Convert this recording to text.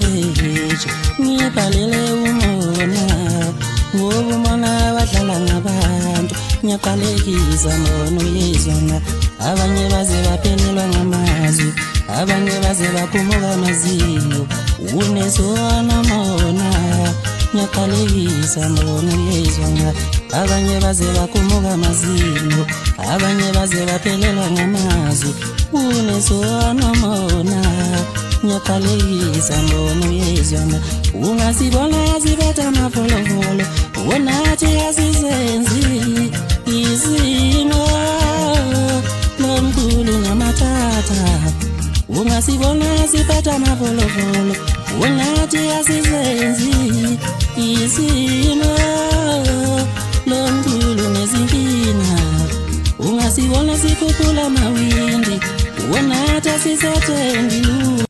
message ngibhalele umona ngoba umona wadlala ngabantu ngiyaqalekisa mona uyezwana abanye baze baphelelwa ngamazwi abanye baze bakhumuka amazinyo unesona mona ngiyaqalekisa mona uyezwana abanye baze bakhumuka amazinyo abanye baze baphelelwa ngamazwi unesona mona ngiyaqalekisa mona uyezwana ungasibona yazibetha amafolofolo wonathi asizenzi izimo lomkhulu namathatha ungasibona yazibetha amafolofolo wonathi asizenzi izimo lomkhulu nezinkina ungasibona sikhuphula amawindi wonathi asisethengi